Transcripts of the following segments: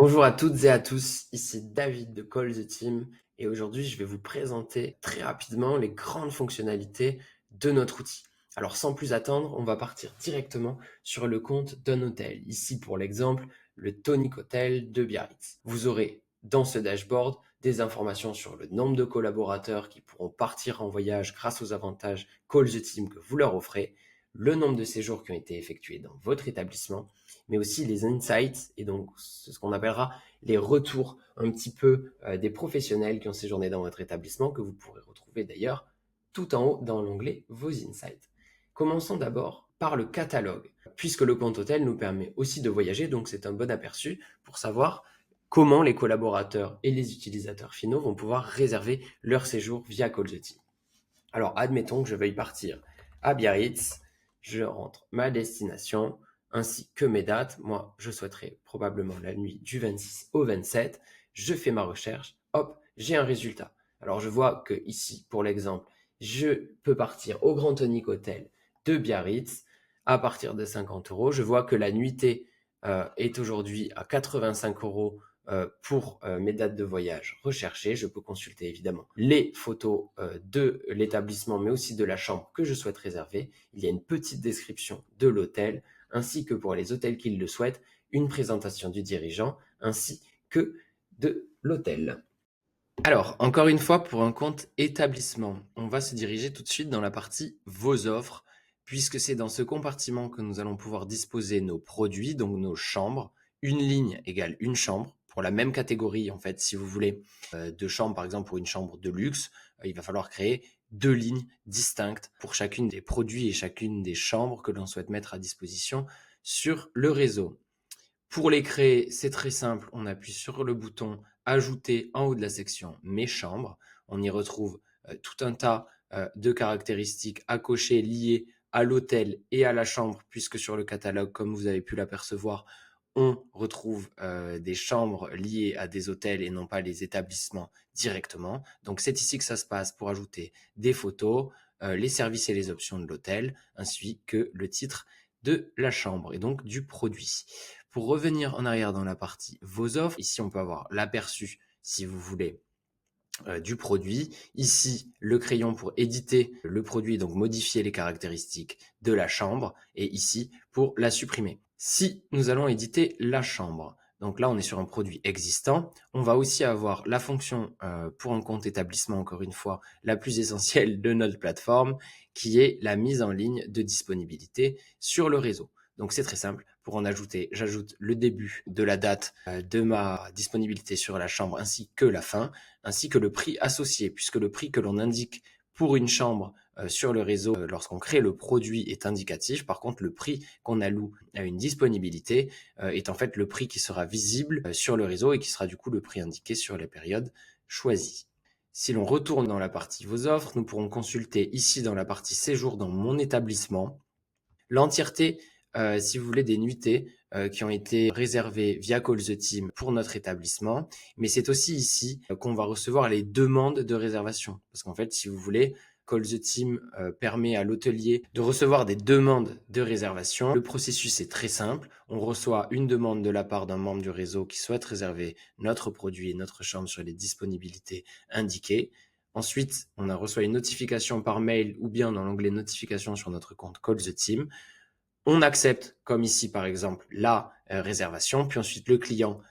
Bonjour à toutes et à tous, ici David de Call the Team et aujourd'hui je vais vous présenter très rapidement les grandes fonctionnalités de notre outil. Alors sans plus attendre, on va partir directement sur le compte d'un hôtel. Ici pour l'exemple, le Tonic Hotel de Biarritz. Vous aurez dans ce dashboard des informations sur le nombre de collaborateurs qui pourront partir en voyage grâce aux avantages Call the Team que vous leur offrez, le nombre de séjours qui ont été effectués dans votre établissement, mais aussi les insights, et donc c'est ce qu'on appellera les retours un petit peu des professionnels qui ont séjourné dans votre établissement, que vous pourrez retrouver d'ailleurs tout en haut dans l'onglet Vos insights. Commençons d'abord par le catalogue, puisque le compte hôtel nous permet aussi de voyager, donc c'est un bon aperçu pour savoir comment les collaborateurs et les utilisateurs finaux vont pouvoir réserver leur séjour via Call the Team. Alors, admettons que je veuille partir à Biarritz, je rentre ma destination ainsi que mes dates. Moi, je souhaiterais probablement la nuit du 26 au 27. Je fais ma recherche, hop, j'ai un résultat. Alors, je vois que ici, pour l'exemple, je peux partir au Grand Tonic Hotel de Biarritz à partir de 50 euros. Je vois que la nuitée est aujourd'hui à 85 euros pour mes dates de voyage recherchées. Je peux consulter évidemment les photos de l'établissement, mais aussi de la chambre que je souhaite réserver. Il y a une petite description de l'hôtel, ainsi que pour les hôtels qui le souhaitent, une présentation du dirigeant, ainsi que de l'hôtel. Alors, encore une fois, pour un compte établissement, on va se diriger tout de suite dans la partie Vos offres, puisque c'est dans ce compartiment que nous allons pouvoir disposer nos produits, donc nos chambres. Une ligne égale une chambre. Pour la même catégorie, en fait, si vous voulez deux chambres, par exemple, pour une chambre de luxe, il va falloir créer deux lignes distinctes pour chacune des produits et chacune des chambres que l'on souhaite mettre à disposition sur le réseau. Pour les créer, c'est très simple. On appuie sur le bouton Ajouter en haut de la section Mes chambres. On y retrouve tout un tas de caractéristiques à cocher liées à l'hôtel et à la chambre, puisque sur le catalogue, comme vous avez pu l'apercevoir, on retrouve des chambres liées à des hôtels et non pas les établissements directement. Donc c'est ici que ça se passe pour ajouter des photos, les services et les options de l'hôtel, ainsi que le titre de la chambre et donc du produit. Pour revenir en arrière dans la partie Vos offres, ici on peut avoir l'aperçu, si vous voulez, du produit. Ici, le crayon pour éditer le produit, donc modifier les caractéristiques de la chambre. Et ici, pour la supprimer. Si nous allons éditer la chambre, donc là on est sur un produit existant, on va aussi avoir la fonction pour un compte établissement, encore une fois, la plus essentielle de notre plateforme, qui est la mise en ligne de disponibilité sur le réseau. Donc c'est très simple, pour en ajouter, j'ajoute le début de la date de ma disponibilité sur la chambre ainsi que la fin, ainsi que le prix associé, puisque le prix que l'on indique pour une chambre sur le réseau lorsqu'on crée le produit est indicatif. Par contre, le prix qu'on alloue à une disponibilité est en fait le prix qui sera visible sur le réseau et qui sera du coup le prix indiqué sur les périodes choisies. Si l'on retourne dans la partie Vos offres, nous pourrons consulter ici dans la partie Séjour dans mon établissement l'entièreté, si vous voulez, des nuitées qui ont été réservées via Call the Team pour notre établissement. Mais c'est aussi ici qu'on va recevoir les demandes de réservation. Parce qu'en fait, si vous voulez, Call the Team permet à l'hôtelier de recevoir des demandes de réservation. Le processus est très simple. On reçoit une demande de la part d'un membre du réseau qui souhaite réserver notre produit et notre chambre sur les disponibilités indiquées. Ensuite, on a reçoit une notification par mail ou bien dans l'onglet notification sur notre compte Call the Team. On accepte, comme ici par exemple, la réservation, puis ensuite le client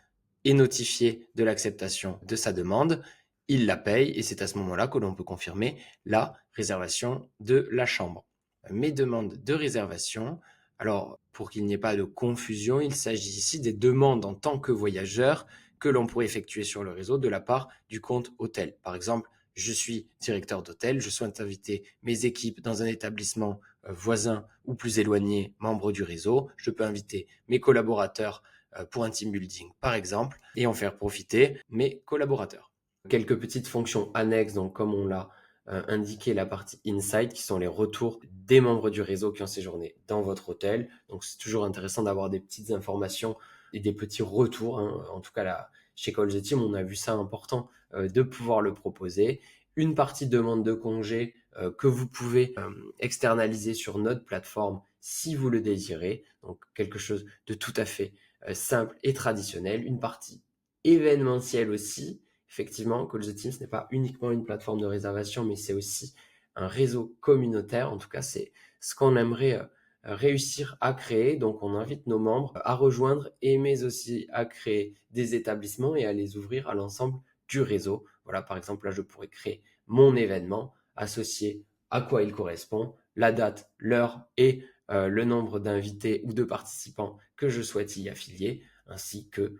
est notifié de l'acceptation de sa demande, il la paye et c'est à ce moment-là que l'on peut confirmer la réservation de la chambre. Mes demandes de réservation, alors pour qu'il n'y ait pas de confusion, il s'agit ici des demandes en tant que voyageur que l'on pourrait effectuer sur le réseau de la part du compte hôtel. Par exemple, je suis directeur d'hôtel, je souhaite inviter mes équipes dans un établissement voisin ou plus éloigné, membre du réseau. Je peux inviter mes collaborateurs pour un team building, par exemple, et en faire profiter mes collaborateurs. Quelques petites fonctions annexes, donc comme on l'a indiqué, la partie Insight, qui sont les retours des membres du réseau qui ont séjourné dans votre hôtel. Donc c'est toujours intéressant d'avoir des petites informations et des petits retours. Hein. En tout cas, là, chez Call the Team, on a vu ça important de pouvoir le proposer. Une partie demande de congé que vous pouvez externaliser sur notre plateforme si vous le désirez. Donc quelque chose de tout à fait simple et traditionnelle, une partie événementielle aussi. Effectivement, Call the Team, ce n'est pas uniquement une plateforme de réservation, mais c'est aussi un réseau communautaire. En tout cas, c'est ce qu'on aimerait réussir à créer. Donc, on invite nos membres à rejoindre et mais aussi à créer des établissements et à les ouvrir à l'ensemble du réseau. Voilà, par exemple, là, je pourrais créer mon événement associé à quoi il correspond, la date, l'heure et le nombre d'invités ou de participants que je souhaite y affilier, ainsi que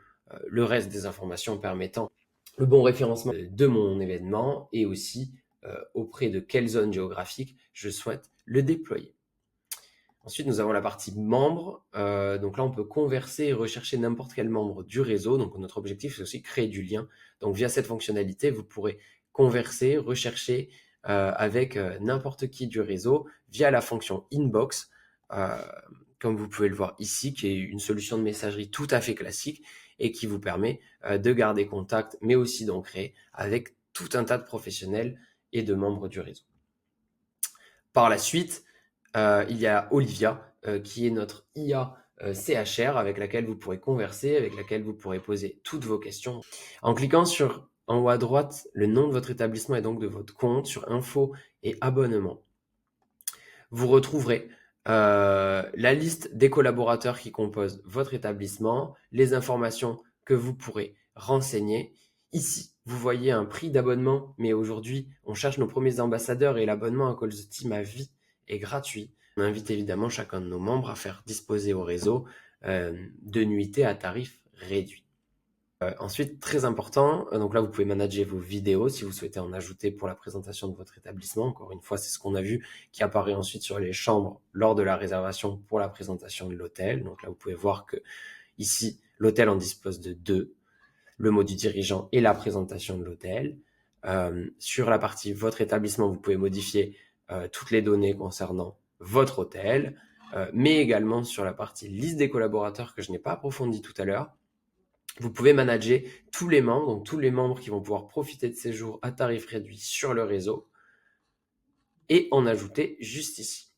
le reste des informations permettant le bon référencement de mon événement et aussi auprès de quelle zone géographique je souhaite le déployer. Ensuite, nous avons la partie membres. Donc là, on peut converser et rechercher n'importe quel membre du réseau. Donc notre objectif, c'est aussi créer du lien. Donc via cette fonctionnalité, vous pourrez converser, rechercher avec n'importe qui du réseau via la fonction Inbox, comme vous pouvez le voir ici, qui est une solution de messagerie tout à fait classique et qui vous permet de garder contact, mais aussi d'en créer avec tout un tas de professionnels et de membres du réseau. Par la suite, il y a Olivia, qui est notre IA CHR avec laquelle vous pourrez converser, avec laquelle vous pourrez poser toutes vos questions. En cliquant sur en haut à droite le nom de votre établissement et donc de votre compte sur info et abonnement, vous retrouverez la liste des collaborateurs qui composent votre établissement, les informations que vous pourrez renseigner. Ici, vous voyez un prix d'abonnement, mais aujourd'hui, on cherche nos premiers ambassadeurs et l'abonnement à Call the Team à vie est gratuit. On invite évidemment chacun de nos membres à faire disposer au réseau de nuitées à tarif réduit. Ensuite, très important, donc là, vous pouvez manager vos vidéos si vous souhaitez en ajouter pour la présentation de votre établissement. Encore une fois, c'est ce qu'on a vu qui apparaît ensuite sur les chambres lors de la réservation pour la présentation de l'hôtel. Donc là, vous pouvez voir que ici, l'hôtel en dispose de 2, le mot du dirigeant et la présentation de l'hôtel. Sur la partie votre établissement, vous pouvez modifier toutes les données concernant votre hôtel, mais également sur la partie liste des collaborateurs que je n'ai pas approfondi tout à l'heure. Vous pouvez manager tous les membres, donc tous les membres qui vont pouvoir profiter de ces jours à tarif réduit sur le réseau et en ajouter juste ici.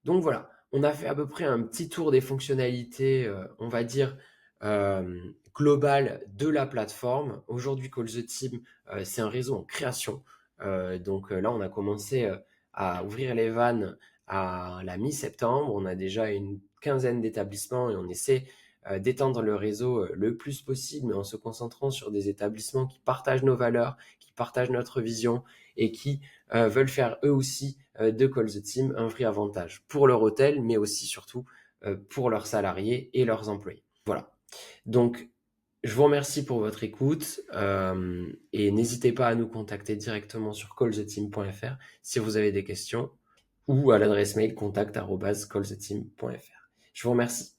Donc voilà, on a fait à peu près un petit tour des fonctionnalités, on va dire, globales de la plateforme. Aujourd'hui, Call the Team, c'est un réseau en création. Donc là, on a commencé à ouvrir les vannes à la mi-septembre. On a déjà une quinzaine d'établissements et on essaie d'étendre le réseau le plus possible, mais en se concentrant sur des établissements qui partagent nos valeurs, qui partagent notre vision et qui veulent faire eux aussi de Call the Team un vrai avantage pour leur hôtel, mais aussi surtout pour leurs salariés et leurs employés. Voilà. Donc, je vous remercie pour votre écoute et n'hésitez pas à nous contacter directement sur calltheteam.fr si vous avez des questions ou à l'adresse mail contact@calltheteam.fr. Je vous remercie.